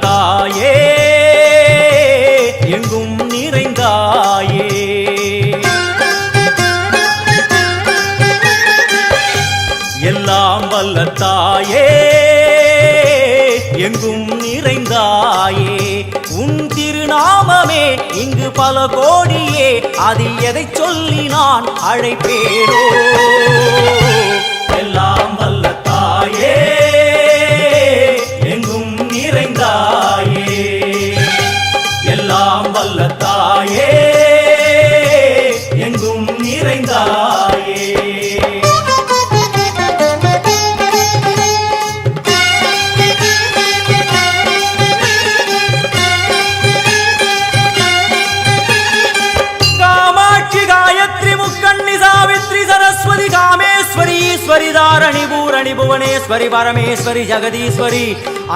தாயே எங்கும் நிறைந்தாயே எல்லாம் வல்ல தாயே எங்கும் நிறைந்தாயே உன் திருநாமமே இங்கு பல கோடியே அதில் எதை சொல்லி நான் அழைப்பேனோ எல்லாம் வல்ல தாயே எங்கும் நிறைந்தாயே எல்லாம் வல்ல தாயே எங்கும் நிறைந்தாயே कामेश्वरी धारणी पूरणी भुवनेश्वरी परमेश्वरी जगदीश्वरी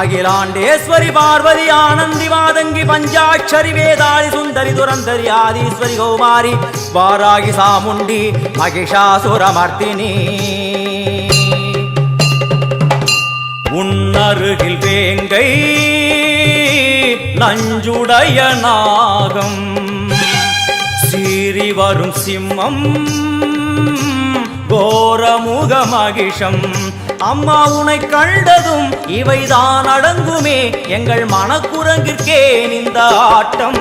अखिलांडेश्वरी पार्वती आनंदी मादंगी पंचाक्षरी वेदाली सुंदरी दुरंधरी आदिश्वरी कौमारी वारागी सामुंडी महिषासुरमर्दिनी उन्नरुगिल वेंगै नंजुडय नागम सीरी वरुम सिम्मम கோரமுக மகிஷம் அம்மா உனை கண்டதும் இவைதான் அடங்குமே எங்கள் மனக்குரங்கிற்கே இந்த ஆட்டம்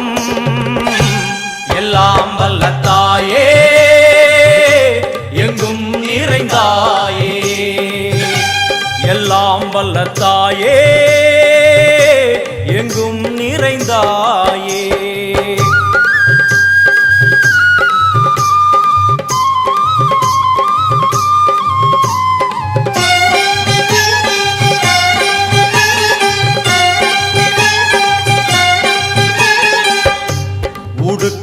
எல்லாம் வல்ல தாயே எங்கும் நிறைந்தாயே எல்லாம் வல்ல தாயே எங்கும் நிறைந்தாயே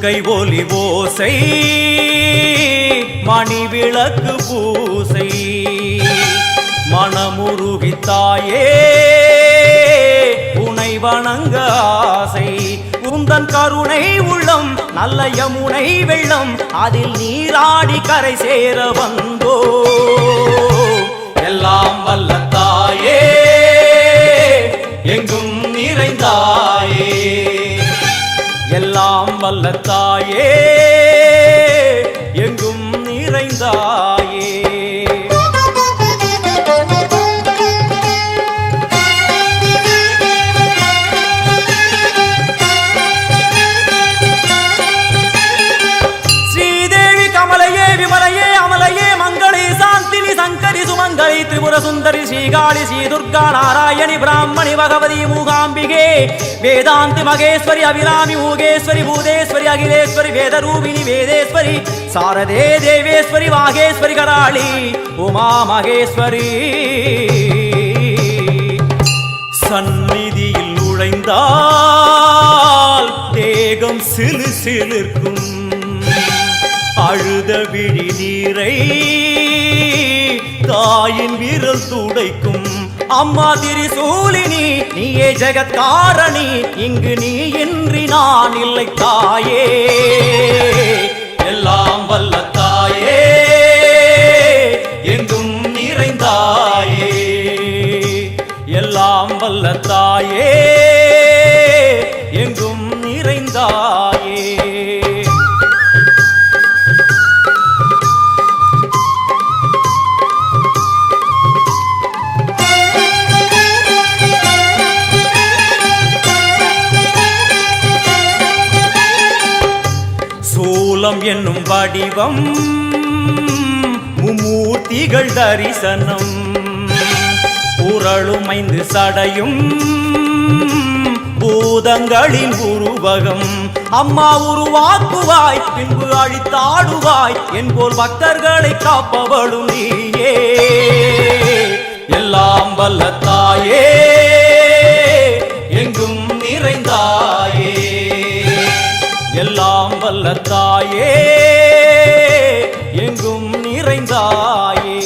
கை ஒலி ஓசை மணி விளக்கு பூசை மனமுருகித்தாயே உனை வணங்க ஆசை உந்தன் கருணை உள்ளம் நல்ல யமுனை வெள்ளம் அதில் நீராடி கரை சேர வந்தோ எல்லாம் வல்ல தாயே எங்கும் நிறைந்தாயே எல்லாம் வல்ல தாயே எங்கும் நிறைந்தாயே ஸ்ரீதேவி கமலையே விமலையே அமலையே மங்களே சாந்தினி சங்கரி சுமங்கலி திரிபுர சுந்தரி ஸ்ரீகாளி ஸ்ரீ துர்கா நாராயணி பிராமணி பகவதி மூகாம்பிகே வேதாந்தி மகேஸ்வரி அபிராமி மூகேஸ்வரி பூதேஸ்வரி அகிலேஸ்வரி வேதரூபிணி வேதேஸ்வரி சாரதே தேவேஸ்வரி வாகேஸ்வரி கராளி உமா மகேஸ்வரி சந்நிதியில் நுழைந்தால் தேகம் சிலு சிலிர்க்கும் அழுத விழி நீரை தாயின் விரல் துடைக்கும் அம்மா திரிசூலினி நீயே ஜெகத்காரணி இங்கு நீ இன்றி நான் இல்லை தாயே எல்லாம் வல்ல தாயே எங்கும் நிறைந்தாயே எல்லாம் வல்ல தாயே எங்கும் நிறைந்தாயே என்னும் வடிவம் மும்மூர்த்திகள் தரிசனம் புரளும் 5 சடையும் பூதங்களின் உருவகம் அம்மா உருவாக்குவாய் பின்பு அழித்தாடுவாய் என்போல் பக்தர்களை காப்பவளும் நீயே எல்லாம் வல்ல தாயே எங்கும் நிறைந்தாயே எல்லாம் வல்ல தாயே எங்கும் நிறைந்தாயே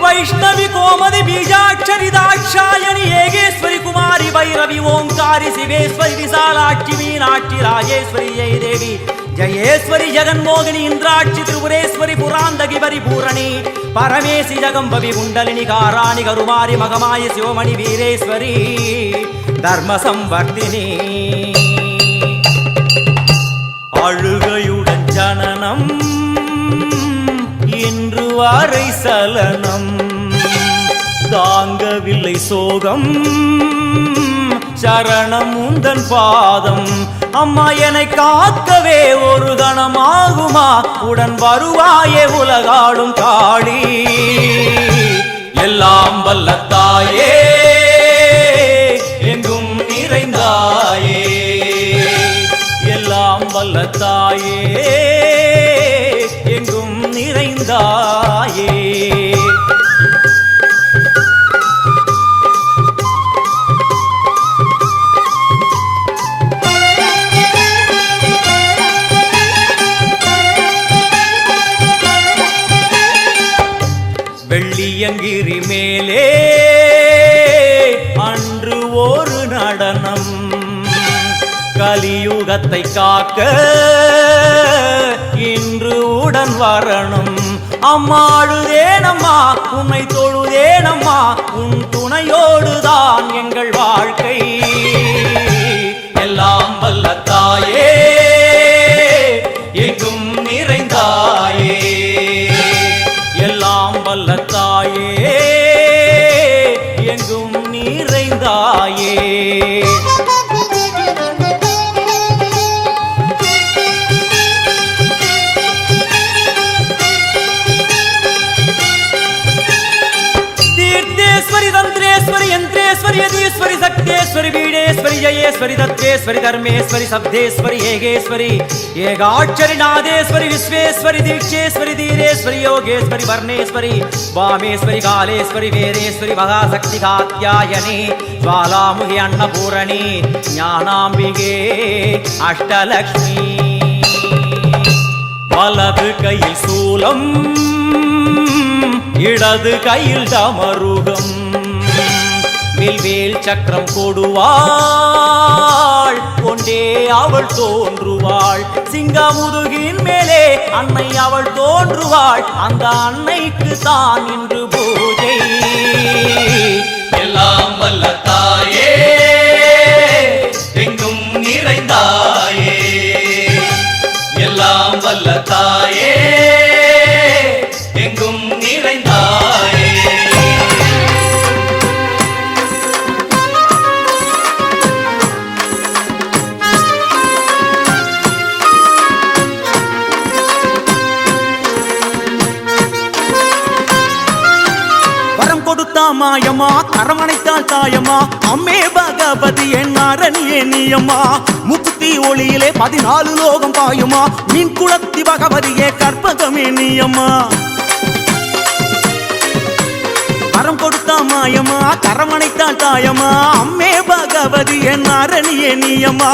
வைஷ்ணவி கோமதி பீஜாட்சரி தாட்சாயணி ஏகேஸ்வரி குமாரி வை भैरवी ओंकारी शिवेश्वरी विशालाक्षी मीनाक्षी राजेश्वरी जय देवी जयेश्वरी जगन्मोहिनी इंद्राक्षी त्रिपुरेश्वरी पुरांदगी परिपूरणी परमेशि जगंबवी कुंडलिनी काराणि करुमारी मगमायि शिवमणि वीरेश्वरी धर्म संवर्धिनी அழுகையுடன் ஜனனம் இன்று வரை சலனம் தாங்கவில்லை சோகம் சரணம் உந்தன் பாதம் அம்மா என்னை காக்கவே ஒரு கணமாகுமா உடன் வருவாயே உலகாடும் காளி எல்லாம் வல்ல தாயே எங்கும் நிறைந்தாயே எல்லாம் வல்ல தாயே எங்கும் நிறைந்தாயே வெள்ளியங்கிரி மேலே அன்று ஒரு நடனம் கலியுகத்தை காக்க இன்று உடன் வரணும் அம்மாடுதேனம்மா உன்னை தொழுதேனம்மா உன் துணையோடுதான் எங்கள் வாழ்க்கை எல்லாம் வல்ல தாயே எங்கும் நிறைந்தாயே எல்லாம் வல்ல தாயே எங்கும் நிறைந்தாயே तंत्रेश्वरी यंत्रेश्वरी यदीश्वरी शक्तेश्वरी बीडेश्वरी जयेश्वरी दत्तेश्वरी धर्मेश्वरी शब्देश्वरी येगेश्वरी येगाक्षरी नादेश्वरी विश्वेश्वरी दीक्षेश्वरी धीरेश्वरी योगेश्वरी वर्णेश्वरी वामेश्वरी कालेश्वरी वीरेश्वरी महाशक्ति कात्यायनी ज्वालामुखी अन्नपूरणी ज्ञानाम्बिके अष्टलक्ष्मी वलது கையில் சூலம் இடது கையில் டமருகம் வில்வேல் சக்கரம் கொடுவாள் கொண்டே அவள் தோன்றுவாள் சிங்கமுதுகின் மேலே அன்னை அவள் தோன்றுவாள் அந்த அன்னைக்கு தான் இன்று பூஜை எல்லாம் வல்ல தாயே எங்கும் நிறைந்தாயே எல்லாம் வல்ல தாயே எங்கும் நிறைந்தாயே வரம் கொடுத்தா மாயமா கரமணைத்தாள் தாயமா அம்மே பகவதி என் அரணியே நீயம்மா முக்தி ஒளியிலே 14 லோகம் பாயுமா மீன் குளத்தி பகவதியே கற்பகமே நீயம்மா வரம் கொடுத்தா மாயமா கரமணைத்தாள் தாயமா அம்மே பகவதி என் அரணியே நீயம்மா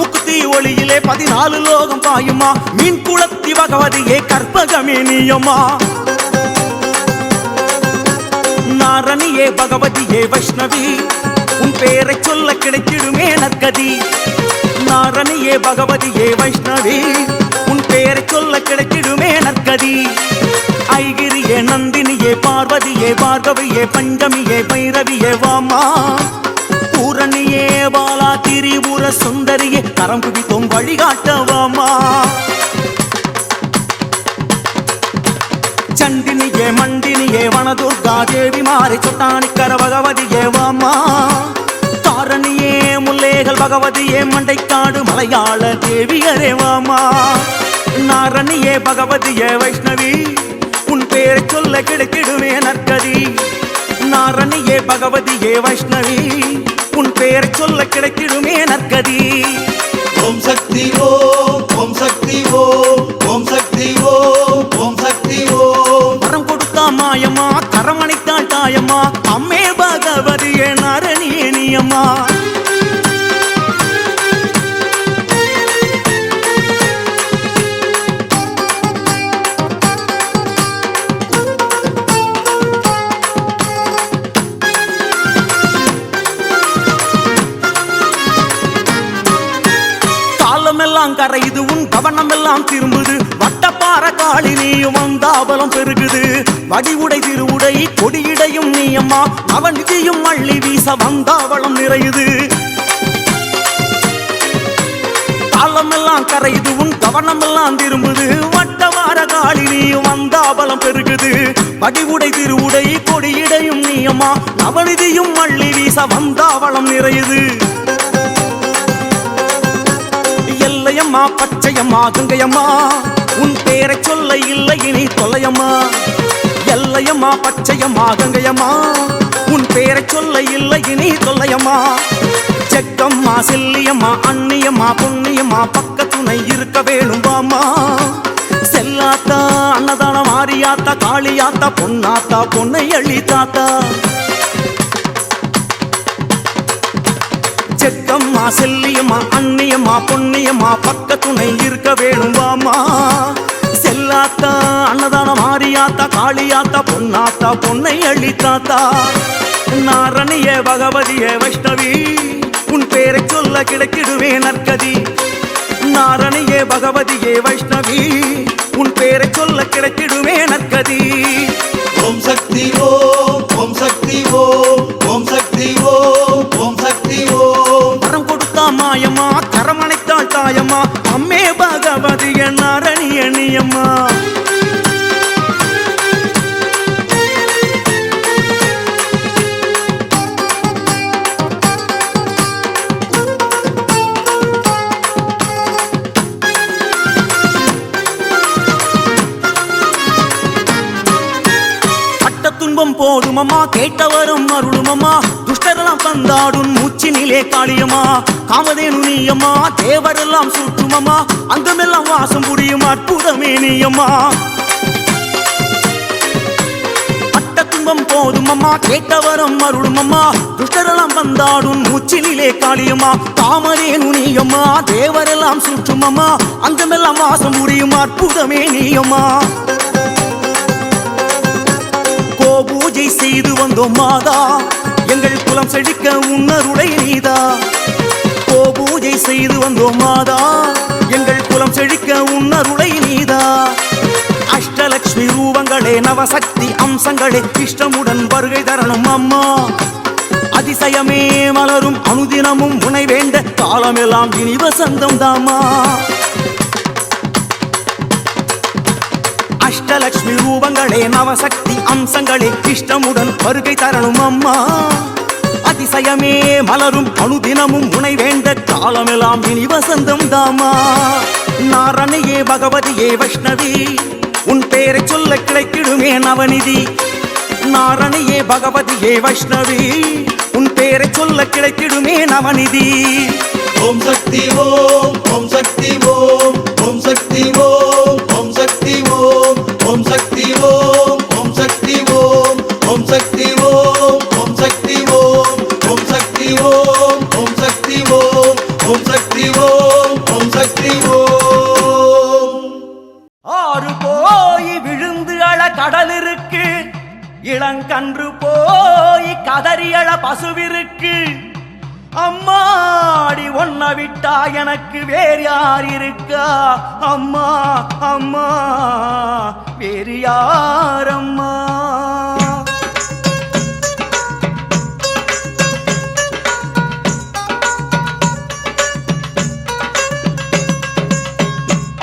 முக்தி ஒளியிலே 14 லோகம் பாயுமா மீன் குளத்தி பகவதியே கற்பகமே நீயம்மா நாரணியே பகவதியே வைஷ்ணவி உன் பேரை சொல்ல கிடைத்திடுமே நற்கதி நாரணியே பகவதியே வைஷ்ணவி உன் பேரை சொல்ல கிடைத்திடுமே நற்கதி ஐகிரியே நந்தினியே பார்வதியே பார்கவியே பஞ்சமியே பைரவியே வாமா பூரணியே பாலா திரிபுர சுந்தரியே கரம் குவித்தோம் வழிகாட்டவாமா चंडिनिये मंडिनिये वनदुर्गा देवी मारे चुट्टानिक्कर भगवतिये वामा तारणिये मुल्लेगल भगवतिये मंडैक्काडु मलयाळ देवियरे वामा नारणिये भगवतिये वैष्णवी उन पेर चोल्ल किडकिडुमे नर्कदी नारणिये भगवतिये वैष्णवी उन पेर चोल्ल किडकिडुमे नर्कदी ओम शक्ति ओम शक्ति ओम शक्ति ओम शक्ति वரம் கொடுத்தா மாயம்மா கரமணைத்தாள் தாயம்மா அம்மே பகவதியே நாரணியே நீயம்மா கரையுது உன் கவனம் எல்லாம் திரும்புது வட்டப்பாற காளி நீயும் வந்தாபலம் பெருகுது வடிவுடை திருவுடை கொடியிடையும் நீயம்மா அவனிதியும் அள்ளி வீச வந்தாவளம் நிறையுது காலமெல்லாம் கரையுது உன் கவனம் எல்லாம் திரும்புது வட்டமாற காளி நீயும் வந்தாபலம் பெருகுது வடிவுடை திருவுடை கொடியிடையும் நீயம்மா அவனிதியும் அள்ளி வீச வந்தாவளம் நிறையுது எல்லையம்மா பச்சையம்மா கங்கையம்மா உன் பேரை சொல்ல இல்லை இனி தொலையம்மா எல்லையம்மா பச்சையம்மா கங்கையம்மா உன் பேரை சொல்ல இல்லை இனி தொல்லையம்மா செக்கம்மா செல்லியம்மா அண்ணியம்மா பொன்னியம்மா பக்க துணை இருக்க வேணும் வாம்மா செல்லாத்தா அன்னதான மாரியாத்தா காளியாத்தா பொன்னாத்தா பொன்னை அள்ளி தாத்தா செக்கம்மா செல்லியம்மா அண்ணியம்மா பொன்னியம்மா பக்க துணை இருக்க வேணும் வாம்மா செல்லாத்தா அன்னதான மாரியாத்தா காளியாத்தா பொன்னாத்தா பொன்னை அள்ளி தாத்தா நாரணிய பகவதியே வைஷ்ணவி உன் பேரை சொல்ல கிடைக்கிடுவே நற்கதி நாரணியே பகவதியே வைஷ்ணவி உன் பேரை சொல்ல கிடைக்கிடுவே நற்கதி ஓம் சக்தி ஓம் ஓம் சக்தி ஓம் ஓம் சக்தி ஓம் ஓம் சக்தி ஓம் வரம் கொடுத்தா மாயம்மா கரமணைத்தாள் தாயம்மா அம்மே பகவதிய நாரணிய நீயம்மா துன்பம் போதுமம்மா கேட்டவரும் அருளுமம்மா துஷ்டரெல்லாம் தந்தாடும் மூச்சினிலே காளியம்மா காமதேனு நீயம்மா தேவரெல்லாம் சுற்றுமம்மா அங்கமெல்லாம் வாசம் புரியும் அற்புதமே நீயம்மா பட்ட துன்பம் போதுமம்மா கேட்டவரும் அருளுமம்மா துஷ்டரெல்லாம் தந்தாடும் மூச்சினிலே காளியம்மா காமதேனு நீயம்மா தேவரெல்லாம் சுற்றுமம்மா அங்கமெல்லாம் வாசம் புரியும் அற்புதமே நீயம்மா பூஜை செய்து வந்தோம் மாதா எங்கள் குலம் செழிக்க உன்னருளை நீதா பூஜை செய்து வந்தோம் மாதா எங்கள் குலம் செழிக்க உன்னருளை நீதா அஷ்டலட்சுமி ரூபங்களே நவசக்தி அம்சங்களே இஷ்டமுடன் வருகை தரணும் அம்மா அதிசயமே மலரும் அனுதினமும் உனை வேண்ட காலமெல்லாம் இனி வசந்தம் தாமா அஷ்டலட்சுமி ரூபங்களே நவசக்தி அம்சங்களே இஷ்டமுடன் வருகை தரணும் அம்மா அதிசயமே மலரும் அனுதினமும் உனை வேண்ட காலமெல்லாம் இனி வசந்தம் தாமா நாரணியே பகவதியே வைஷ்ணவி உன் பேரை சொல்ல கிடைக்கிடுமே நவநிதி நாரணியே பகவதியே வைஷ்ணவி உன் பேரை சொல்ல கிடைக்கிடுமே நவநிதி ஓம் சக்தி ஓம் ஓம் சக்தி ஓம் ஓம் சக்தி ஓம் ஓம் சக்தி ஓம் ஓம் சக்தி ஓம் ஓம் சக்தி ஓம் ஓம் சக்தி ஓம் ஓம் சக்தி ஓம் ஓம் சக்தி ஓம் ஓம் சக்தி ஓம் ஓம் சக்தி ஓம் ஓம் சக்தி ஓம் ஆறு போய் விழுந்து அழ கடல் இருக்கு இளங்கன்று போய் கதறியழ பசுவிருக்கு அம்மாடி ஒன்ன விட்டா எனக்கு வேறு யார் இருக்கா அம்மா அம்மா வேறு யார் அம்மா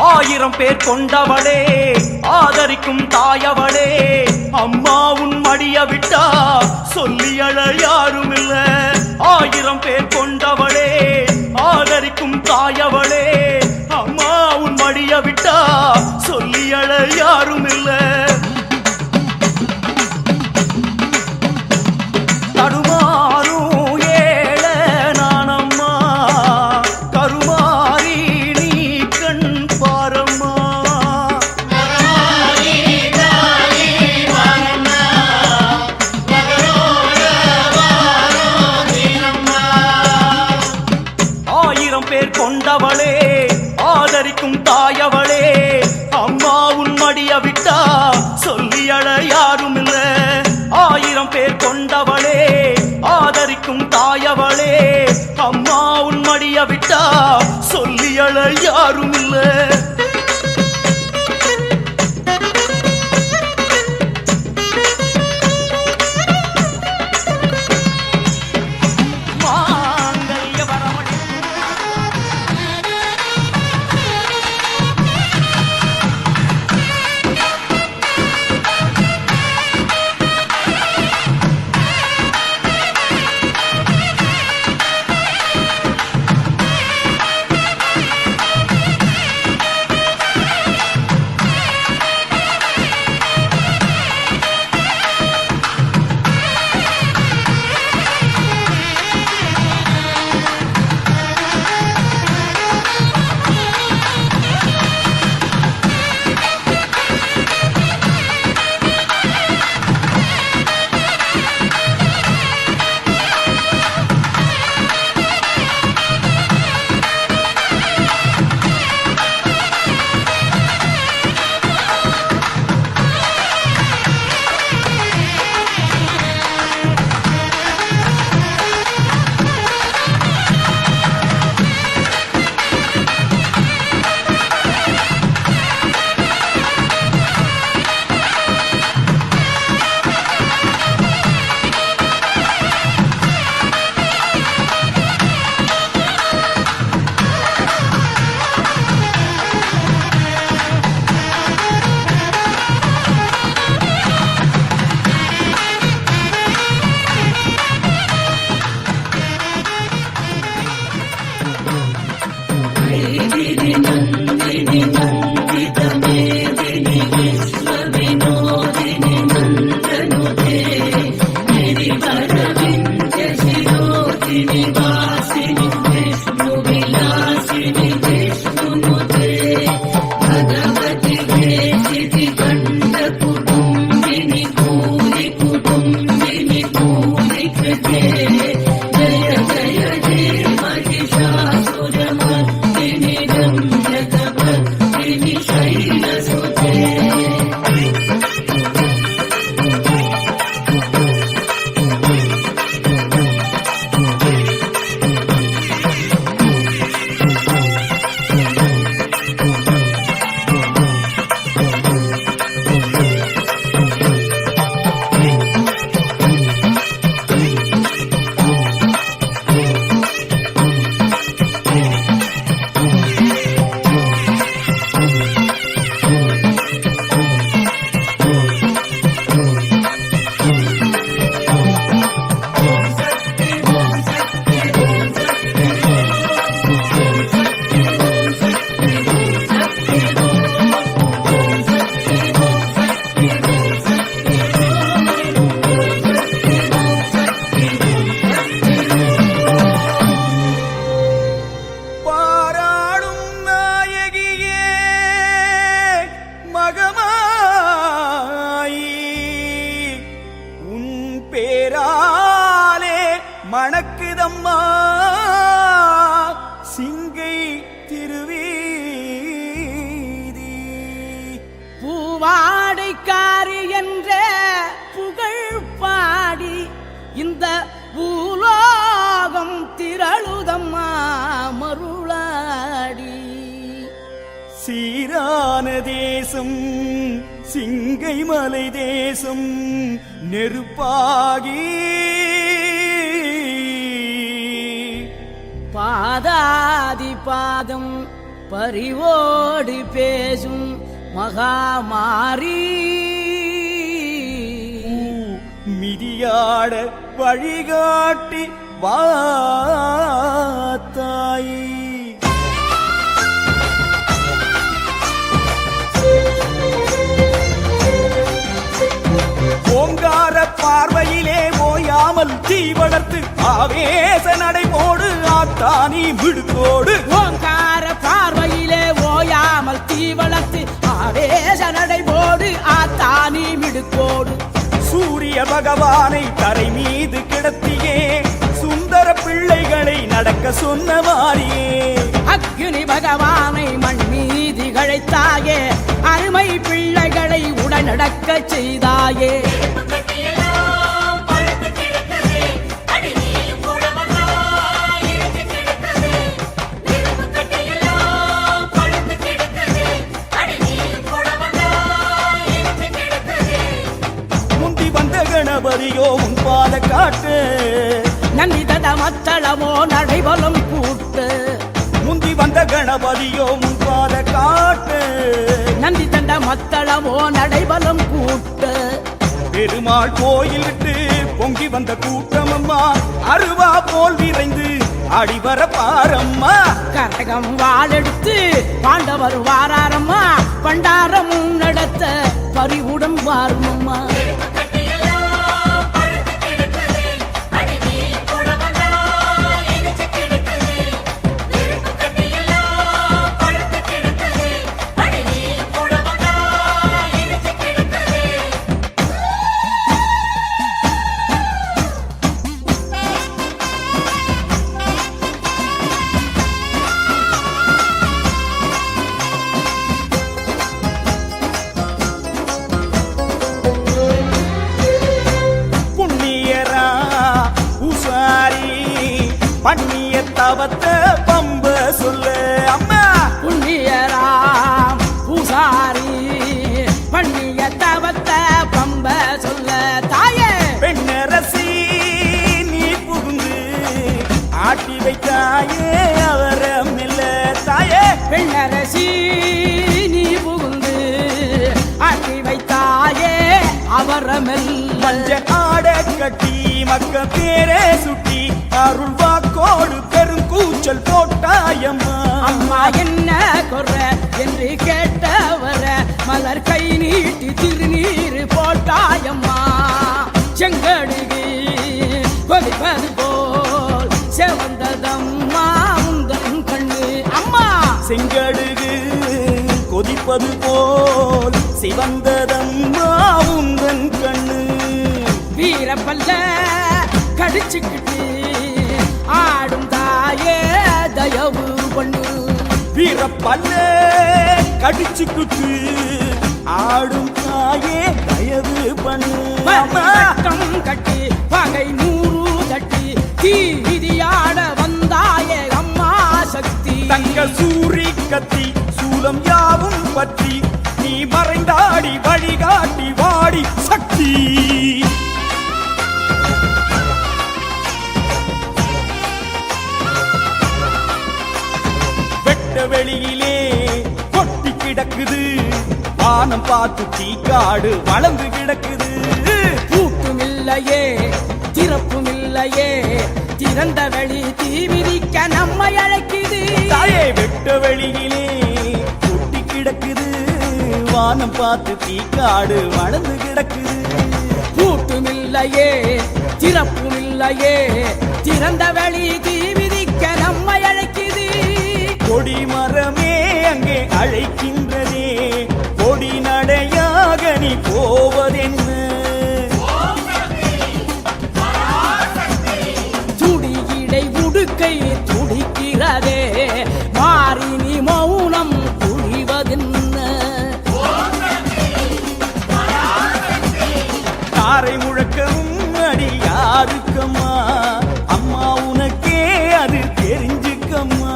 ஆயிரம் பேர் கொண்டவளே ஆதரிக்கும் தாயவளே அம்மா உன் மடிய விட்டா சொல்லி அழ யாரும் இல்ல ஆயிரம் பேர் கொண்டவளே ஆதரிக்கும் தாயவளே அம்மா உன் மடிய விட்டா சொல்லி அழ யாரும் இல்ல தடுமாறும் ஏழ நானம்மா கருமாறி நீ கண் பாரம்மா ஆயிரம் பேர் கொண்டவளே ஆதரிக்கும் தாயவளே அம்மா உன் மடிய விட்டா சொல்லி அழ யாரும் இல்ல ஆயிரம் பேர் கொண்டவளே ஆதரிக்கும் தாயவளே அம்மா உன் மடிய விட்டா சொல்லி அழ யாரும் இல்ல. மணக்குதம்மா சிங்கை திருவீதி. பூவாடைக்காரி என்ற புகழ் பாடி இந்த பூலோகம் திரளுதம்மா மருளாடி. சீரான தேசம் சிங்கை மலை தேசம் நெருப்பாகி பாதாதி பாதம் பரிவோடு பேசும் மகாமாரி. மிதியாட வழிகாட்டி வாத்தாயி. ஓங்கார பார்வையிலே ஓயாமல் தீ வளர்த்து ஆவேச நடைபோடு ஆத்தானி மிடுக்கோடு. ஓங்கார பார்வையிலே ஓயாமல் தீ வளர்த்து ஆவேச நடைபோடு ஆத்தானி மிடுக்கோடு. சூரிய பகவானை தரை மீது கிடத்தியே சுந்தர பிள்ளைகளை நடக்க சொன்ன மாறியே. அக்னி பகவானை மண் மீது கழைத்தாயே அருமை பிள்ளைகளை உடனடக்க செய்தாயே. கணபதியோ உன் பாத காட்டு நந்திதத மத்தளமோ நடைபலம் கூட்டு முந்தி வந்த கணபதியோ உன் பாத காட்டு நந்திதண்ட மத்தளமோ நடைபலம் கூட்டு பெருமாள் கோயில் விட்டு பொங்கி வந்த கூட்டம் அம்மா அருவா போல் விரைந்து அடிவர பாரம்மா கரகம் வாழெடுத்து பாண்டவர் வாராரம்மா பண்டாரமும் நடத்த பறிவுடன் வாருமம்மா பண்ணிய தவத்த பம்ப சொல்ல அம்மா புண்ணியராம் பூசாரி பண்ணிய தவத்த பம்ப சொல்ல தாயே பெண்ணரசி நீ புகுந்து ஆட்டி வைத்தாயே அவரமில்ல தாயே பெண்ணரசி நீ புகுந்து ஆட்டி வைத்தாயே அவரமெல்ல மஞ்ச ஆட கட்டி மக்க பேரே சுட்டி அருள் வாக்கோடு பெருங்கூச்சல் போட்டாயம்மா அம்மா என்ன கொற என்று கேட்டவர மலர் கை நீட்டி திருநீர் போட்டாயம்மா செங்கடுகு கொதிப்பது போல் செவந்ததம்மா உந்தன் கண்ணு அம்மா செங்கடுகு கொதிப்பது போல் சிவந்ததம்மா உந்தன் கண்ணு வீரப்பல்ல கடிச்சுக்கிட்டு ஆடும் தாயே தயவு பண்ணு வீரப்பல்ல கடிச்சுக்கிட்டு ஆடும் தாயே தயவு பண்ணு வட்டம் கட்டி பகை 100 தட்டி தீவிதியாட வந்தாயே அம்மா சக்தி தங்க சூரி கத்தி சூலம் யாவும் பற்றி நீ மறைந்தாடி வழிகாட்டி வாடி சக்தி வெட்ட வெளியிலே கொட்டி கிடக்குது வானம் பார்த்து தீக்காடு வளர்ந்து கிடக்குது பூட்டும் இல்லையே திறப்பும் இல்லையே திறந்த வெளி தீவிதிக்க நம்மை அழைக்குது தாயே வெட்ட வெளியிலே கொட்டி கிடக்குது வானம் பார்த்து தீக்காடு வளர்ந்து கிடக்குது பூட்டும் இல்லையே திறப்பும் இல்லையே திறந்த வெளி தீவிதிக்க நம்மை அழைக்குது கொடி மரமே அங்கே அழைக்கின்றதே கொடி நடையாக நீ போவதென்ன துடியிடை உடுக்கை துடிக்கிறதே மாறி நீ மௌனம் புரிவதென்ன தாரை முழக்கமும் அடி யாருக்கம்மா அம்மா உனக்கே அது தெரிஞ்சுக்கம்மா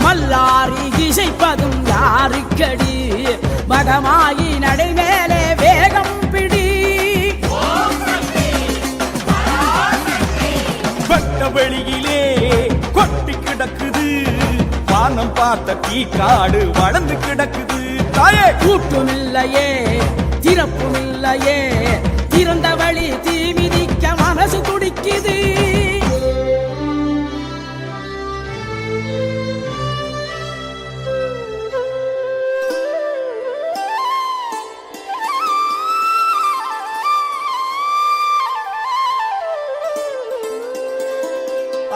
மல்லாரி இசைப்பதும் யாருக்கடி மகமாயி நடைமேலே வேகம் பிடி வெட்ட வெளியிலே கொட்டி கிடக்குது வானம் பார்த்த தீக்காடு வளர்ந்து கிடக்குது தாயே கூட்டும் இல்லையே திறப்பும் இல்லையே திறந்த வழி தீமிதிக்க மனசு துடிக்குது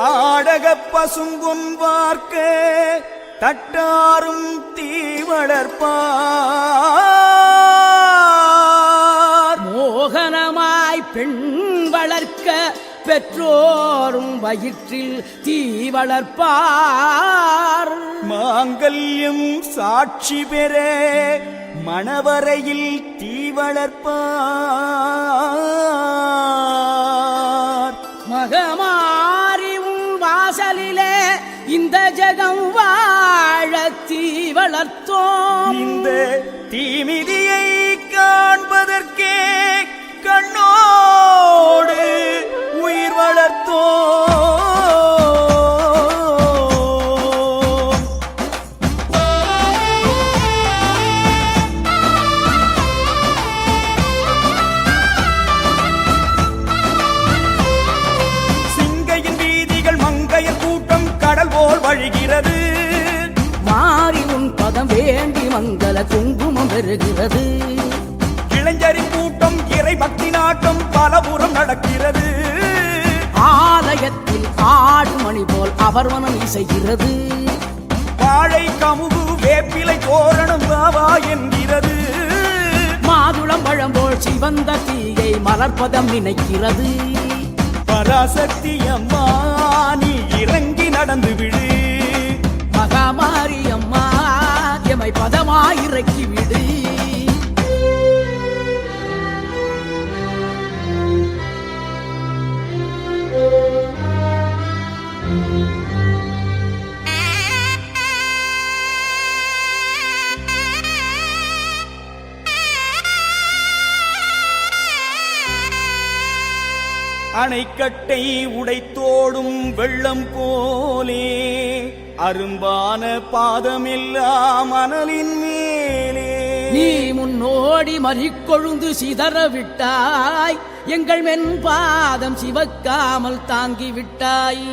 ஆடக பசும்பொன் பார்க்க தட்டாரும் தீவளர்ப்பார் மோகனமாய் பெண் வளர்க்க பெற்றோரும் வயிற்றில் தீ வளர்ப்பார் மாங்கல்யம் சாட்சி பெற மணவரையில் தீ வளர்ப்பார் மகமாரி உன் வாசலிலே இந்த ஜகம் வாழ தீ வளர்த்தோம் இந்த தீமிதியை காண்பதற்கே கண்ணோடு உயிர் வளர்த்தோ சிங்கையின் வீதிகள் மங்கையர் கூட்டம் கடல் போல் வழிகிறது மாறி உன் பதம் வேண்டி மங்கள குங்குமம் பெறுகிறது இளைஞரின் கூட்டம் இறை பக்தி நாட்டம் பலபுறம் நடக்கிறது ஆலயத்தில் ஆடு மணி போல் அவர் மனம் இசைகிறது வாழை கமுகு வேப்பிலை தோரணம் வாவா என்கிறது மாதுளம் பழம்போல் சிவந்த தீயை மலர்ப்பதம் நினைக்கிறது பராசக்தி அம்மா நீ இறங்கி நடந்து விடு மகாமாரி அம்மா எமை பதமாயிறக்கி விடு அணைக்கட்டை உடைத்தோடும் வெள்ளம் போலே அரும்பான பாதமெல்லாம் மணலின் மேலே நீ முன்னோடி மறிக்கொழுந்து சிதற விட்டாய் எங்கள் மென்பாதம் சிவக்காமல் தாங்கி விட்டாய்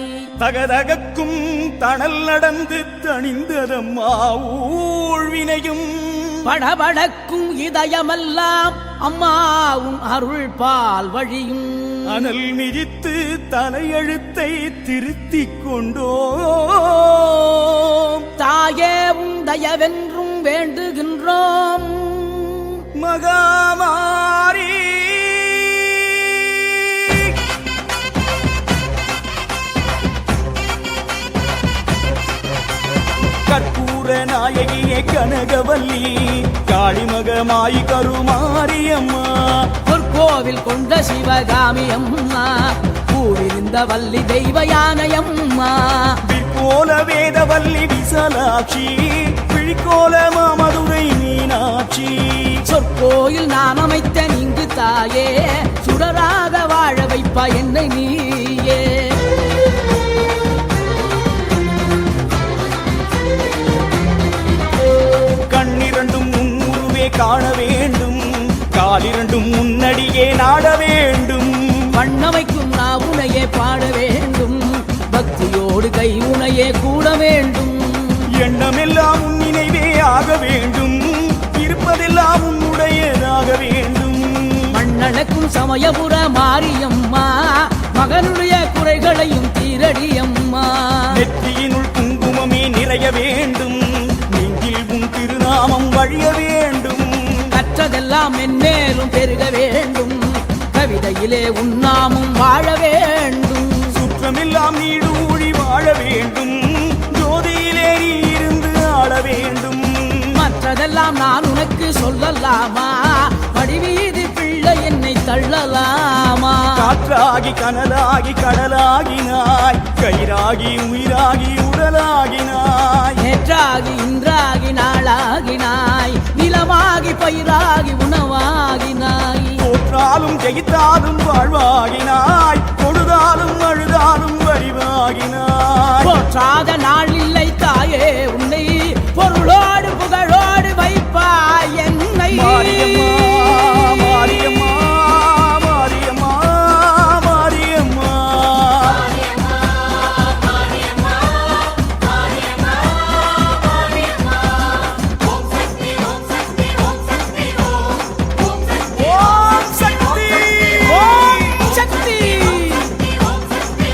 தகதகக்கும் தணல் நடந்து தணிந்ததம்மா ஊழ்வினையும் படபடக்கும் இதயமெல்லாம் அம்மாவும் அருள் பால் வழியும் அனல் மிதித்து தலையெழுத்தை திருத்திக் கொண்டோ தாயே உன் தயவென்றும் வேண்டுகின்றோம் மகாமாரி கற்பூர நாயகியே கனகவல்லி காளிமகமாய் கருமாரியம்மா பொற்கோவில் கொண்ட சிவகாமி அம்மா கூறிருந்த வள்ளி தெய்வ யானையம்மா விற்கோல வேதவல்லி விசாலாட்சி விழிக்கோல மாமதுரை மீனாட்சி சொற்கோயில் நான் அமைத்த இங்கு தாயே சுடராக வாழ வைப்பா என்னை நீயே கண்ணிரண்டும் முன்னுருவே காண வேண்டும் காலிரண்டும் முன்னடியே நாட வேண்டும் வண்ணமைக்கும் நான் உனையே பாட வேண்டும் பக்தியோடு கை உனையே கூட வேண்டும் எண்ணமெல்லாம் உன் நினைவே ஆக வேண்டும் இருப்பதெல்லாம் உன்னுடையதாக வேண்டும் மண்ணளக்கும் சமயபுர மாரியம்மா மகனுடைய குறைகளையும் தீரடியம்மா நெற்றியினுள் குங்குமமே நிறைய வேண்டும் நெஞ்சில் உன் திருநாமம் வழிய வேண்டும் கற்றதெல்லாம் மென்மேலும் பெருக வேண்டும் கவிதையிலே உன்னாமும் வாழ வேண்டும் சுற்றமெல்லாம் நீடூழி வாழ வேண்டும் ஜோதியிலே நீ இருந்து ஆள வேண்டும் மற்றதெல்லாம் நான் உனக்கு சொல்லலாமா வடிவீதி பிள்ளை என்னை தள்ளலாமா காற்றாகி கனலாகி கடலாகினாய் கயிறாகி உயிராகி உடலாகினாய் நேற்றாகி இன்றாகி நாளாகினாய் நிலமாகி பயிராகி உணவாகினாய் தோற்றாலும் ஜெயித்தாலும் வாழ்வாகினாய் தொழுதாலும் அழுதாலும் வடிவாகினாய் போற்றாத நாள் இல்லை தாயே உன்னை பொருளோடு புகழோடு வைப்பாய் என்னை மாரியம்மா மாரியம்மா மாரியம்மா மாரியம்மா ஓம் சக்தி ஓம் சக்தி பராசக்தி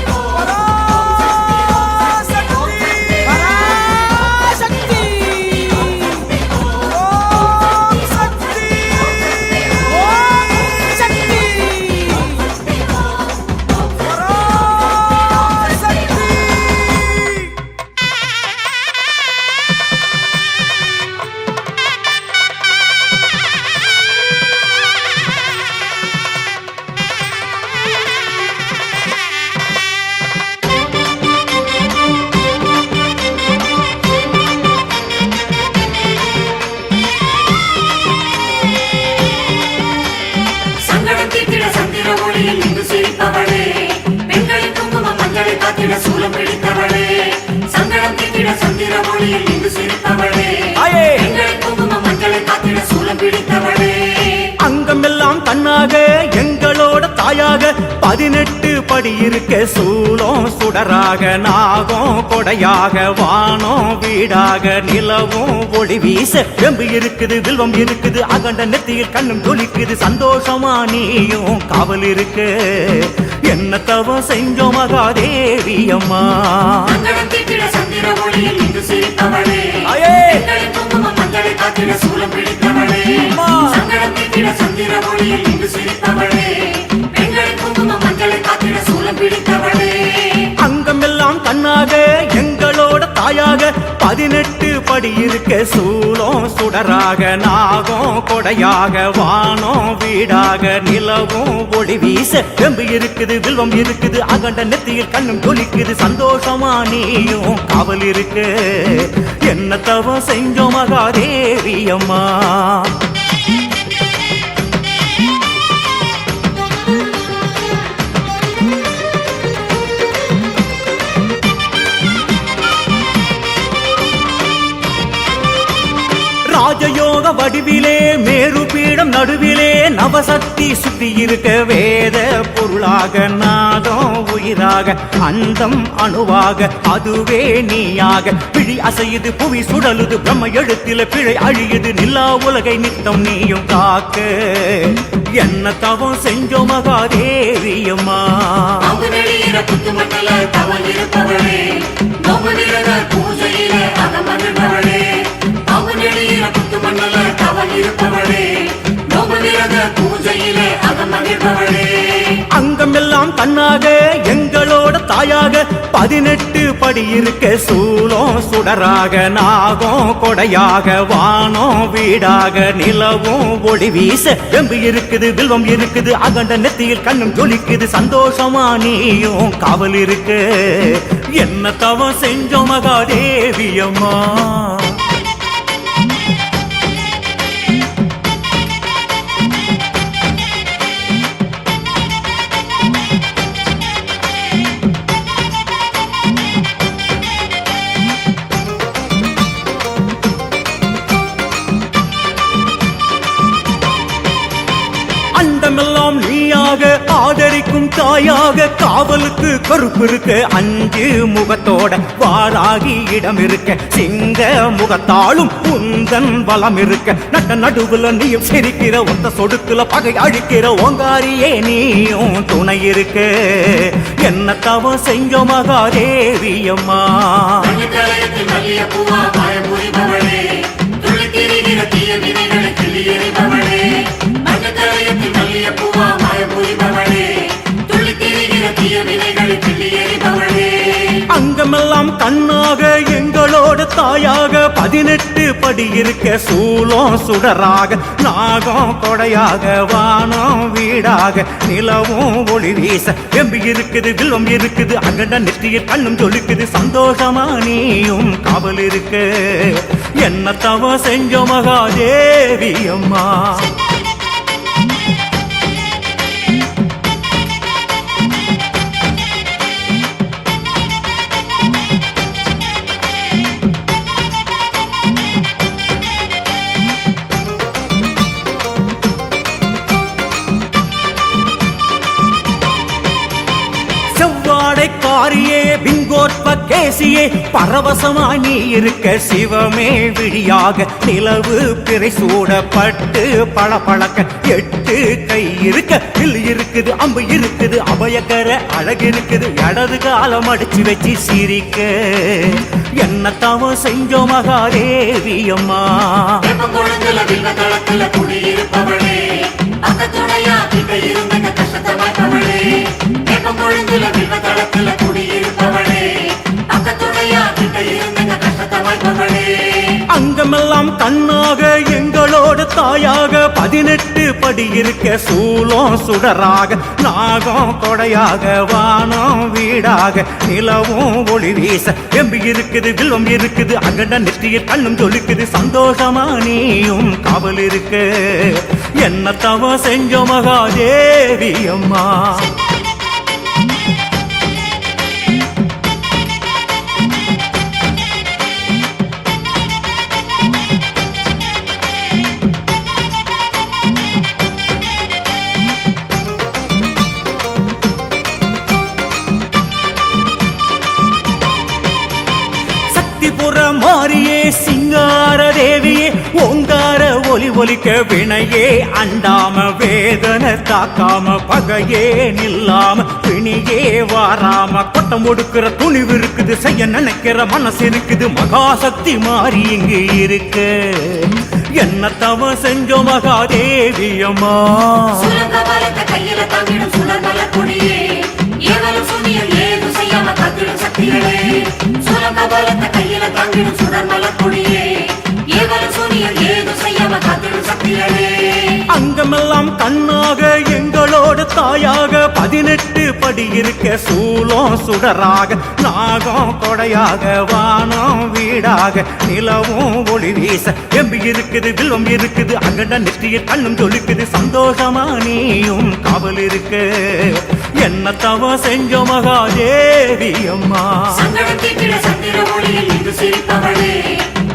பராசக்தி கண்ணாக எங்களோட தாயாக 18 படி இருக்க சூலம் சுடராக நாகம் கொடையாக வானம் வீடாக நிலவும் ஒளி வீச எம்பு இருக்குது வில்வம் இருக்குது அகண்ட நெத்தியில் கண்ணும் ஜொலிக்குது சந்தோஷமா நீயும் காவல் இருக்கு என்ன தவம் செஞ்சோம் மகாதேவி அம்மா மங்களம் தீட்டிட சந்திர ஒளியில் இங்கு சிரிப்பவளே தாயே! பெண்களின் குங்குமம் மஞ்சளை காத்திட சூலம் பிடித்தவளே அம்மா! சங்கடம் தீட்டிட சந்திர ஒளியில் இங்கு சிரிப்பவளே பெண்களின் குங்குமம் மஞ்சளை காத்திட சூலம் பிடித்தவளே அங்கமெல்லாம் கண்ணாக எங்களோட தாயாக 18 படி இருக்க சூலம் சுடராக நாகம் கொடையாக வானம் வீடாக நிலவும் ஒளி வீச எம்பு இருக்குது வில்வம் இருக்குது அகண்ட நெத்தியில் கண்ணும் ஜொலிக்குது சந்தோஷமா நீயும் காவல் இருக்கு என்ன தவம் செஞ்சோம் மகாதேவி அம்மா ராஜயோக வடிவிலே மேரு பீடம் நடுவிலே நவசக்தி சுத்தி இருக்க வேத பொருளாக நாதம் உயிராக அந்தம் அணுவாக அதுவே நீயாக பிழி அசையுது புவி சுடலுது பிரம்ம எழுத்தில பிழை அழியுது நிலா உலகை நித்தம் நீயும் காக்க என்ன தவம் செஞ்சோ மகாதேவி அம்மா அவங்க வெளியில புத்து மண்டல தவம் இருப்பவளே நோம்பு விரத பூஜையில அகமகிழ்பவளே அவங்க வெளியில புத்து மண்டல தவம் இருப்பவளே நோம்பு விரத பூஜையில அகமகிழ்பவளே அங்கமெல்லாம் கண்ணாக எங்களோட தாயாக 18 படி இருக்க சூலம் சுடராக நாகம் கொடையாக வானம் வீடாக நிலவும் ஒளி வீச எம்பு இருக்குது வில்வம் இருக்குது அகண்ட நெத்தியில் கண்ணும் ஜொலிக்குது சந்தோஷமா நீயும் காவல் இருக்கு என்ன தவம் செஞ்சோம் மகாதேவி அம்மா அண்டமெல்லாம் நீயாக ஆதரிக்கும் தாயாக காவலுக்கு கருப்பு இருக்க 5 முகத்தோட வாராகி இடம் இருக்க சிங்க முகத்தாலும் உந்தன் வளம் இருக்க நட்ட நடுவுல நீயும் சிரிக்கிற ஒத்த சொடுக்குல பகை அழிக்கிற ஓங்காரியே நீயும் துணை இருக்க என்ன தவம் செஞ்சோ மகாதேவி அம்மா மல்லிகலயத்தில் மல்லிய பூவா மாயபுரிபவளே துள்ளி திரிகிற தீய வினைகளை கிள்ளி எறிபவளே மல்லிகலயத்தில் மல்லிய பூவா மாயபுரிபவளே துள்ளி திரிகிற தீய வினைகளை கிள்ளி எறிபவளே அங்கமெல்லாம் கண்ணாக எங்களோட தாயாக 18 படி இருக்க சூலம் சுடராக நாகம் கொடையாக வானம் வீடாக நிலவும் ஒளி வீச எம்பு இருக்குது வில்வம் இருக்குது அகண்ட நெற்றியில் கண்ணும் ஜொலிக்குது சந்தோஷமா நீயும் காவல் இருக்கு என்ன தவம் செஞ்சோ மகாதேவி அம்மா செவ்வாடைக்காரியே பிங்கோற்ப கேசியே பரவசமா நீ இருக்க சிவமே விழியாக நிலவு பிறை சூடப்பட்டு பளபளக்க 8 கை இருக்க வில் இருக்குது அம்பு இருக்குது அபயக்கர அழகு இருக்குது இடது காலம் அடிச்சு வச்சு சிரிக்க என்ன தவம் செஞ்சோ மகாதேவி அம்மா வெப்பங்குளத்துல வில்வதளத்துல குடியிருப்பவளே அக்கத்துணையா கிட்ட இருந்த கஷ்டத்தை மாய்ப்பவளே வெப்பங்குளத்துல வில்வதளத்துல குடியிருப்பவளே அக்கத்துணையா கிட்ட இருந்த கஷ்டத்தை மாய்ப்பவளே அங்கமெல்லாம் கண்ணாக எங்களோட தாயாக 18 படி இருக்க சூலம் சுடராக நாகம் கொடையாக வானம் வீடாக நிலவும் ஒளி வீச எம்பு இருக்குது வில்வம் இருக்குது அகண்ட நெற்றியில் கண்ணும் ஜொலிக்குது சந்தோஷமா நீயும் காவல் இருக்கு என்ன தவம் செஞ்சோ மகாதேவி அம்மா திரிபுர மாரியே சிங்கார தேவியே ஓங்கார ஒலி ஒலிக்க வினையே அண்டாம வேதனை தாக்காம பகையே நில்லாம பிணியே வாராம கொட்டம் ஒடுக்கிற துணிவு இருக்குது செய்ய நினைக்கிற மனசு இருக்குது மகாசக்தி மாறி இங்கு இருக்கு என்ன தவ செஞ்சோ மகாதேவி அம்மா சுரங்கவலத்த கையில தாங்கிடும் சுடர்மல கொடியே ஏவலும் சுனியில் ஏது செய்யாம காத்திடும் சக்திகளே சுரங்கவலத்த கையில தாங்கிடும் சுடர்மல கொடியே ஏவலும் சுனியில் ஏது செய்யாம காத்திடும் சக்திகளே அங்கமெல்லாம் கண்ணாக எங்களோடு தாயாக 18 படி இருக்க சூலம் சுடராக நாகம் கொடையாக வானம் வீடாக நிலவும் ஒளி வீச எம்பி இருக்குது வில்வம் இருக்குது அங்கட நெற்றிய கண்ணும் ஜொலிக்குது சந்தோஷமா நீயும் காவல் இருக்கு என்ன தவ செஞ்சோ மகாதேவி அம்மா சங்கடம் தீட்டிட சந்திர ஒளியில் இங்கு சிரிப்பவளே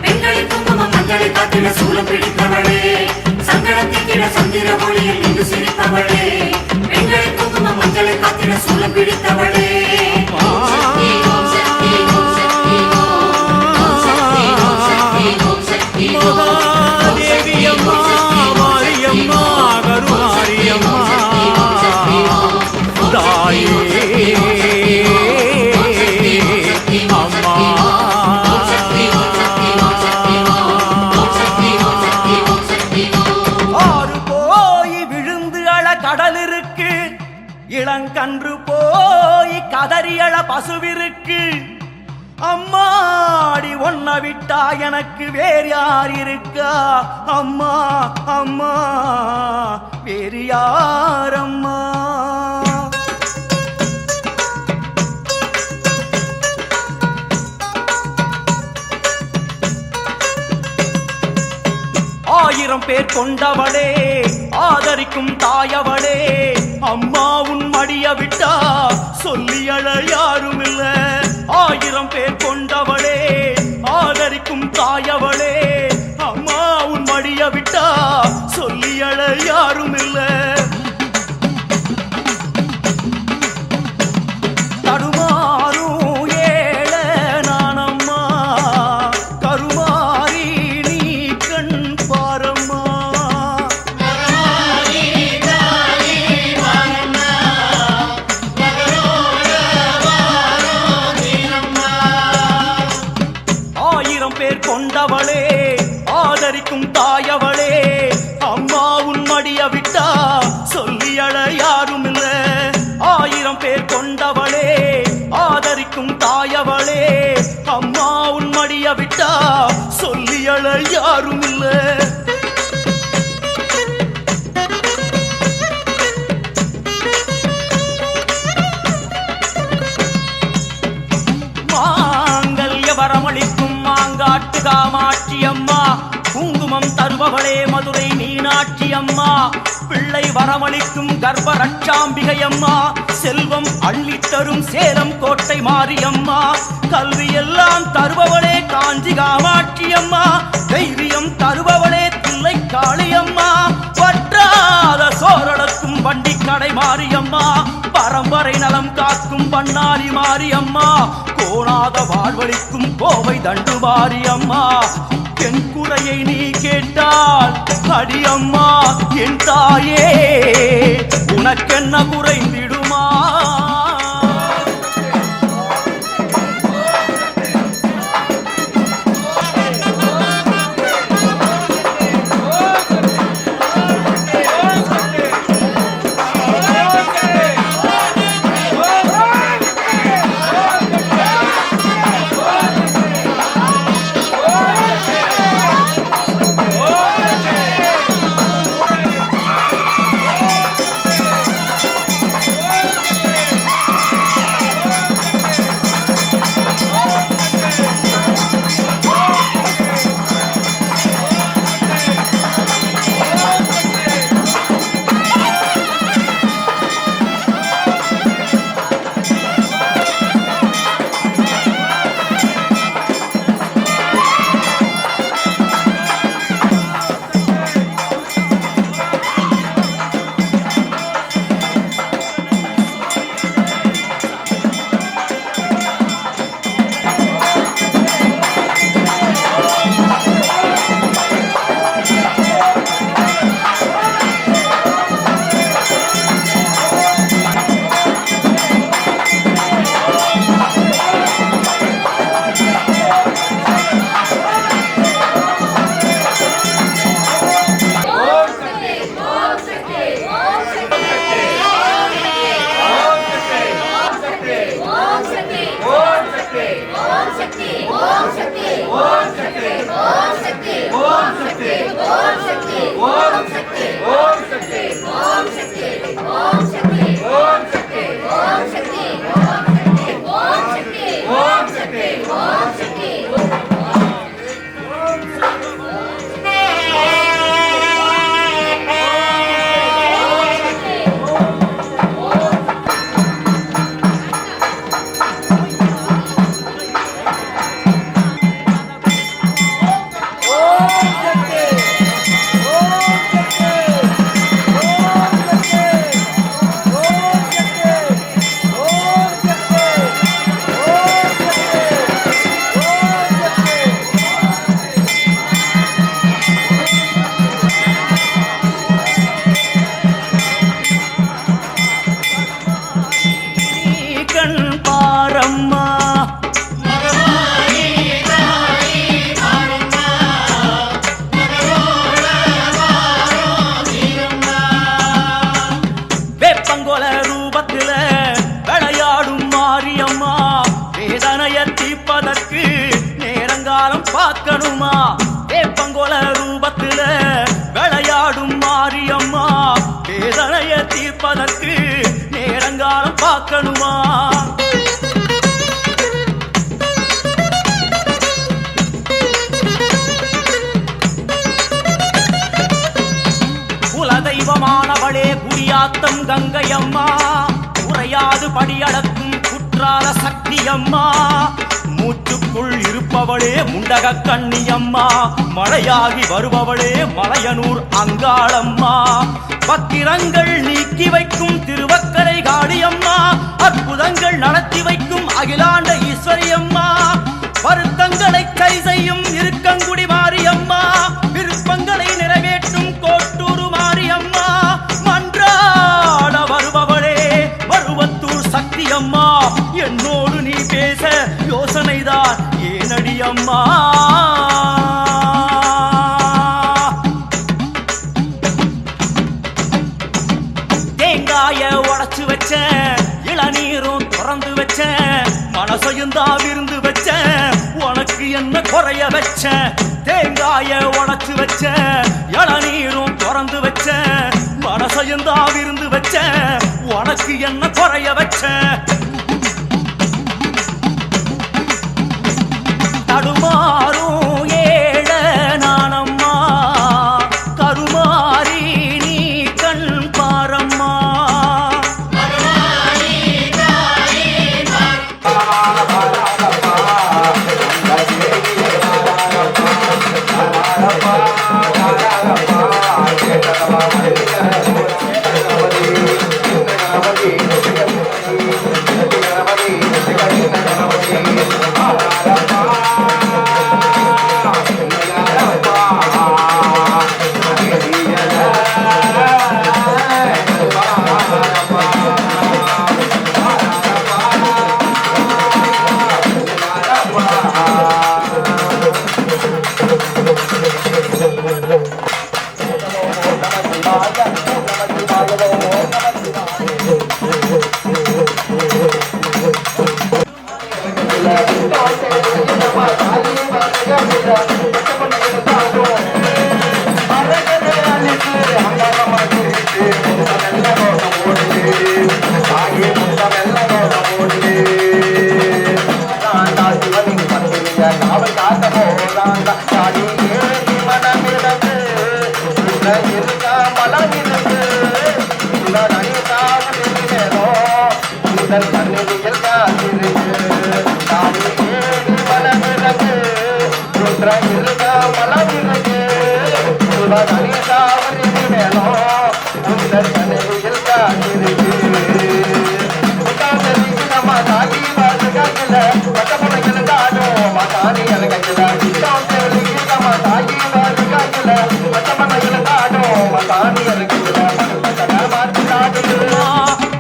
பெண்களின் குங்குமம் மஞ்சளை காத்திட சூலம் பிடித்தவளே சங்கடம் தீட்டிட சந்திர ஒளியில் இங்கு சிரிப்பவளே பெண்களின் குங்குமம் மஞ்சளை காத்திட சூலம் பிடித்தவளே மகாதேவி அம்மா மாரியம்மா கருமாரியம்மா தாயே அம்மா ஆறு போய் விழுந்து அழ கடல் இருக்கு இளங்கன்று போய் கதறியழ பசுவிருக்கு அம்மாடி ஒன்ன விட்டா எனக்கு வேறு யார் இருக்கா அம்மா அம்மா வேறு யார் அம்மா ஆயிரம் பேர் கொண்டவளே ஆதரிக்கும் தாயவளே அம்மா உன் மடிய விட்டா சொல்லி அழ யாரும் இல்ல ஆயிரம் பேர் கொண்டவளே ஆதரிக்கும் தாயவளே அம்மா உன் மடிய விட்டா சொல்லி அழ யாரும் இல்ல தடுமாறும் ஏழ நானம்மா கருமாறி நீ கண் பாரம்மா ஆயிரம் பேர் கொண்டவளே ஆதரிக்கும் தாயவளே அம்மா உன் மடிய விட்டா சொல்லி அழ யாரும் இல்ல ஆயிரம் பேர் கொண்டவளே ஆதரிக்கும் தாயவளே அம்மா உன் மடிய விட்டா சொல்லி அழ யாரும் இல்ல மாங்கல்ய வரமளிக்கும் மாங்காட்டு காமாட்சி அம்மா குங்குமம் தருபவளே மதுரை மீனாட்சி அம்மா பிள்ளை வரமளிக்கும் கர்ப்ப ரட்சாம்பிகை அம்மா செல்வம் அள்ளித்தரும் சேலம் கோட்டை மாரியம்மா கல்வி எல்லாம் தருபவளே காஞ்சி காமாட்சி அம்மா தைரியம் தருபவளே தில்லை காளியம்மா வற்றாத சோரடக்கும் வண்டி கடை மாரியம்மா பரம்பரை நலம் காக்கும் பண்ணாரி மாரியம்மா கோணாத வாழ்வழிக்கும் கோவை தண்டு மாரியம்மா என் குறையை நீ கேட்டால் அடியம்மா என் தாயே உனக்கென்ன குறைந்திடுமா பார்க்கணுமா வேப்பங்கொல ரூபத்துல விளையாடும் மாரியம்மா வேதனைய தீர்ப்பதற்கு நேரங்காலம் பார்க்கணுமா குலதெய்வமானவளே குடியாத்தம் கங்கையம்மா குறையாது படியளக்கும் குற்றால சக்தியம்மா மூச்சுக்குள் இருப்பவளே முண்டக கண்ணியம்மா மழையாகி வருபவளே மலையனூர் அங்காளம்மா பத்திரங்கள் நீக்கி வைக்கும் திருவக்கரை காளியம்மா அற்புதங்கள் நடத்தி வைக்கும் அகிலாண்ட ஈஸ்வரியம்மா வருத்தங்களை கை செய்யும் இருக்கங்குடி மாரியம்மா விருப்பங்களை நிறைவேற்றும் கோட்டூரு மாரியம்மா மன்றாட வருபவளே வருவத்தூர் சக்தியம்மா என்னோடு நீ பேச யோசனைதான் ஏனடி அம்மா தேங்காய உடைச்சு வச்ச இளநீரும் திறந்து வச்ச மனசையும் தான் விருந்து வச்ச உனக்கு என்ன குறைய வச்ச தேங்காய உடைச்சு வச்ச இளநீரும் திறந்து வச்ச மனசையும் தான் விருந்து வச்ச உனக்கு என்ன குறைய வச்ச தடுமாறும் ஏழ நானம்மா கருமாறி நீ கண் பாரம்மா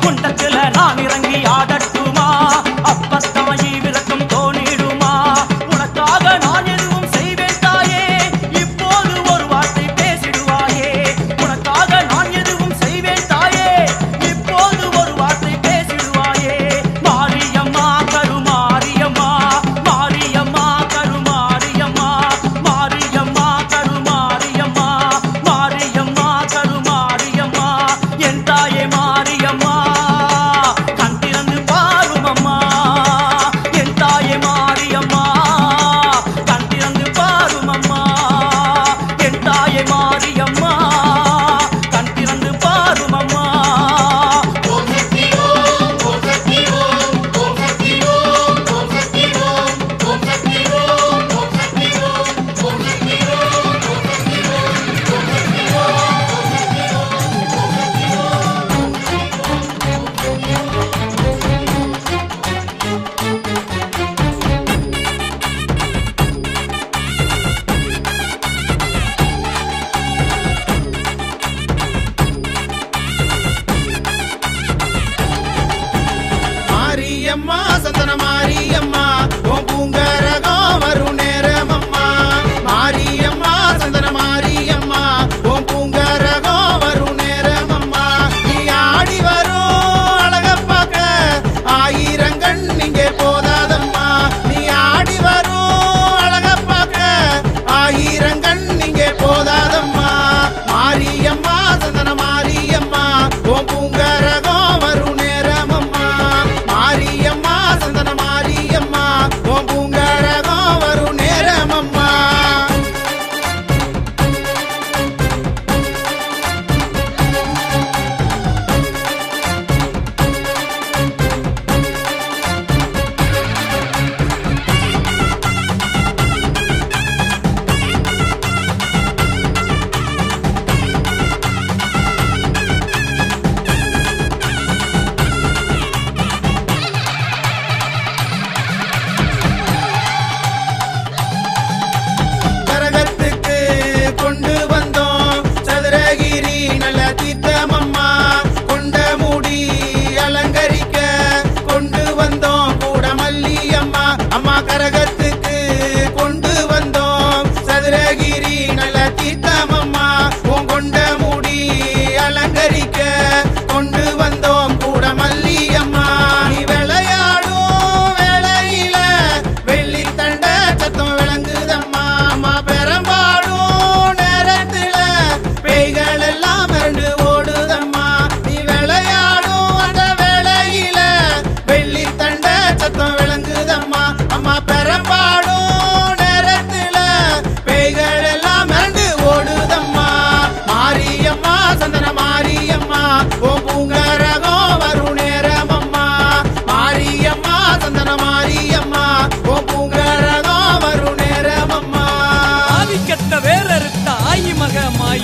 குண்டத்துல நான் இறங்கி ஆடட்டுமா அப்பத்தாயி விளக்கம் தோணிடுமா உனக்காக நான் எதுவும் செய்வேன் தாயே இப்போது ஒரு வார்த்தை பேசிடுவாயே உனக்காக நான் எதுவும் செய்வேன் தாயே இப்போது ஒரு வார்த்தை பேசிடுவாயே மாரியம்மா கருமாரியம்மா மாரியம்மா கருமாரியம்மா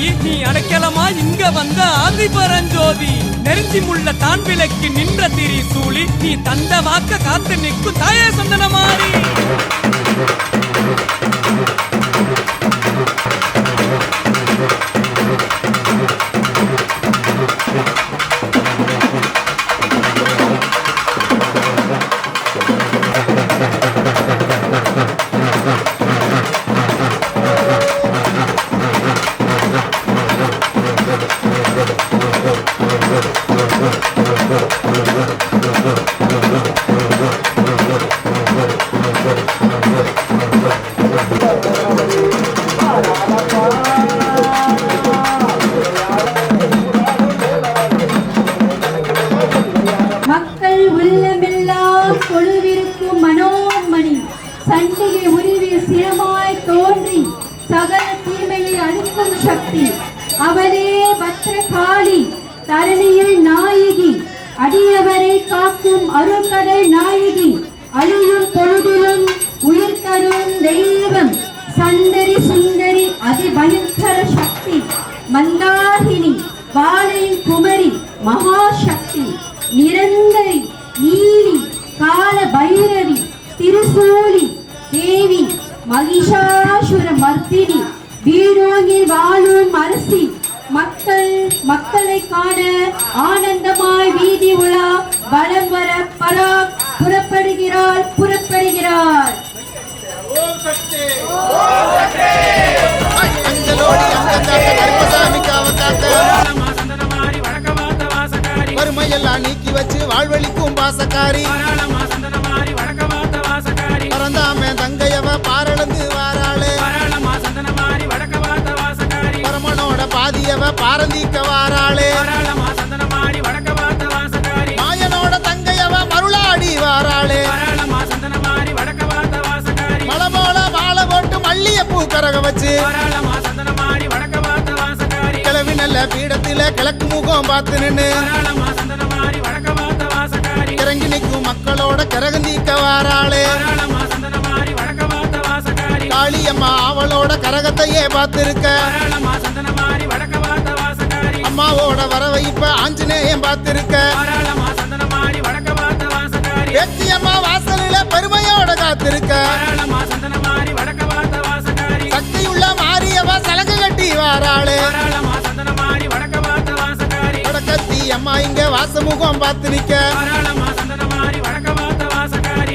தாயி நீ அடைக்கலமா இங்க வந்த ஆதி பரஞ்சோதி நெருஞ்சி முள்ள தான் விளக்கி நின்ற திரி சூழி நீ தந்த வாக்க காத்து நிற்கும் தாயே சந்தன மாறி மக்கள் உள்ளமெல்லாம் கொழுவிருக்கும் மனோன்மணி சண்டிகை உருவில் சிரமாய் தோன்றி சகல தீமையை அழிக்கும் சக்தி அவளே பத்ரகாளி தரணியில் நாயகி அடியவரை காக்கும் அருங்கடல் நாயகி அழியும் பொழுதிலும் உயிர் தரும் தெய்வம் சந்தரி சுந்தரி அதிபயங்கர சக்தி மந்தாகினி வாழையின் குமரி மகாசக்தி நிரந்தரி நீலி கால பைரவி திருசூலி தேவி மகிஷாசுர மர்த்தினி வீரோங்கில் வாழும் அரசி மக்களை காண ஆனந்தமாய் வீதி உலா வலம் வர பராக் புறப்படுகிறாள் வறுமையெல்லாம் நீக்கி வச்சு வாழ்வழிக்கும் பாசக்காரி பரந்தாம தங்கையவ பாரளந்து வாராளே பரமனோட பாதியவ பாரந்தீக்க வாராளே மாயனோட தங்கையவ மருளாடி வாராளே மலமோல வாழ போட்டு மல்லிய பூ கரக வச்சு கிளவி நல்ல பீடத்தில கிழக்கு முகம் பார்த்து நின்று இறங்கி நிற்கும் மக்களோட கரகந்தீக்க வாராளே காளியம்மா அவளோட கரகத்தையே பார்த்திருக்க அம்மாவோட வரவை இப்ப ஆஞ்சநேயம் பார்த்திருக்க வெற்றியம்மா வாசலில பெருமையோட காத்திருக்க சக்தியுள்ள மாரியவ சலங்கு கட்டி வாராளே வடக்கத்தி அம்மா இங்க வாசமுகம் பார்த்து நிக்க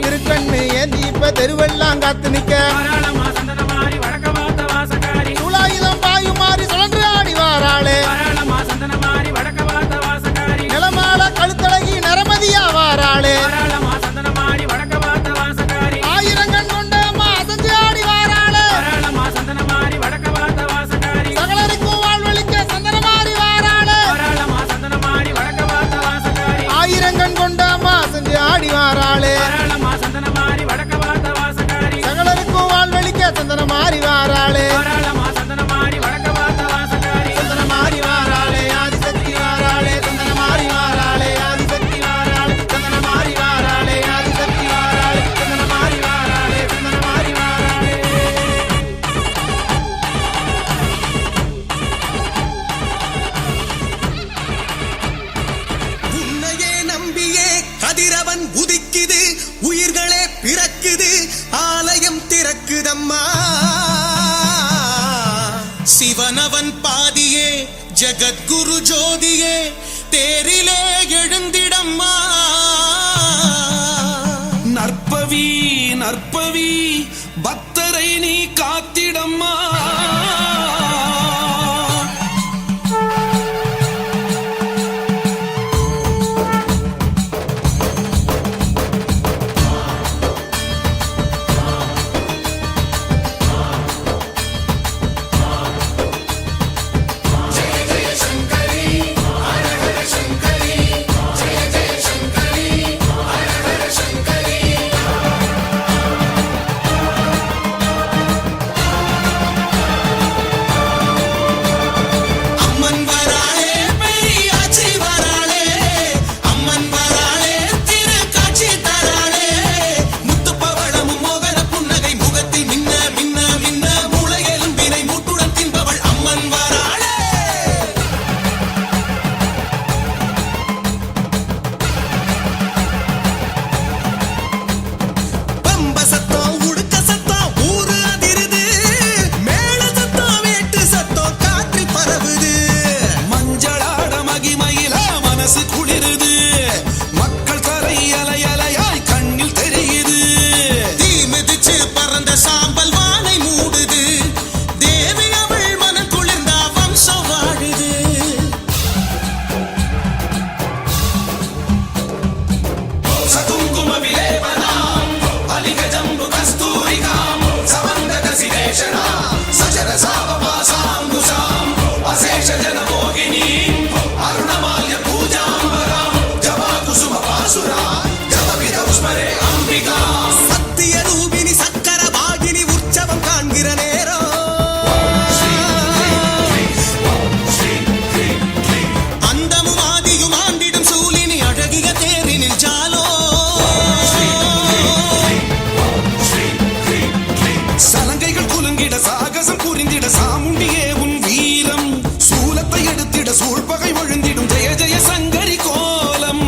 திருக்கண்ணு ஏந்தி இப்ப தெருவெல்லாம் காத்து நிக்க சுலாயுதம் பாயு மாறி சுழன்று ஆடி வாராளே நிலமால கழுத்தழகி நரமதியா வாராளே ஆயிரங்கண் கொண்ட அம்மா அசஞ்சு ஆடி வாராளே சகலருக்கும் வாழ்வழிக்க சந்தன மாறி வாராளே ஆயிரங்கண் கொண்ட அம்மா அசஞ்சு ஆடி வாராளே சகலருக்கும் வாழ்வழிக்க சந்தன மாறி வாராளே சந்தன மாறி வாராளே ஆதிசக்தி வாராளே சந்தன மாறி வாராளே ஆதிசக்தி வாராளே சந்தன மாறி வாராளே ஆதிசக்தி வாராளே சந்தன மாறி வாராளே சந்தன மாறி வாராளே உன்னையே நம்பியே கதிரவன் உதிக்குது உயிர்களே பிறக்குது ஆலயம் திறக்குதம்மா சிவனவன் பாதியே ஜகத்குரு ஜோதியே தேரிலே எழுந்திடம்மா நற்பவி நற்பவி பக்தரை நீ காத்திடம்மா தாங்கிட சாகசம் புரிந்திட சாமுண்டியே உன் வீரம் சூலத்தை எடுத்திட சூழ்பகை ஒழுந்திடும் ஜெய ஜெய சங்கரி கோலம்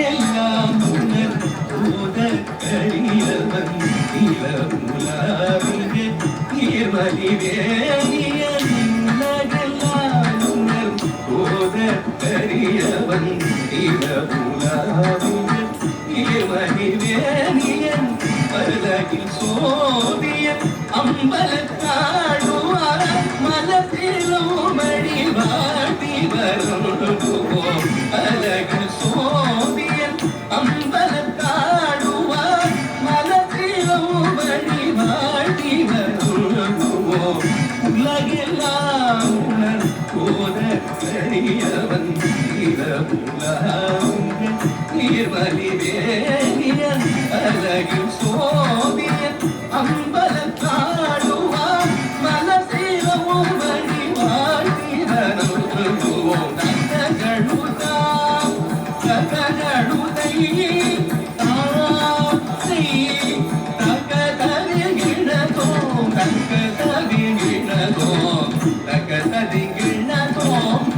உலகெல்லாம் உணர் போத கரியவன் நிலமுலாவிய நீர்மலிவேணிய உலகெல்லாம் உணர் போத கரியவன் நிலமுலாவிய நீர்மலிவேணியன் பலகில் சோதிய அம்பலத்தாடுவார் மலத்திலோமடி வாடி வருவோம் அழகில் சோதியன் அம்பலத்தாடுவார் மலத்திலோமடி வாடி வருவோம் உலகெல்லாம் உணர் போத பெரியவன் நீர்மலிவேணியன் அழகில் சோதியன் அம்பலத்தாடுவார் மலசிலவும் வழி வாழ்த்தி வருவோம் தகழுதை தகதறிகிழதோம் தகதறிகிழதோம் தகதறிகிழதோம்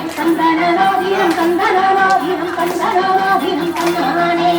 சந்தனநாதீனம் கந்தனநாதீனம் கந்தனநாதீனம் கந்தானே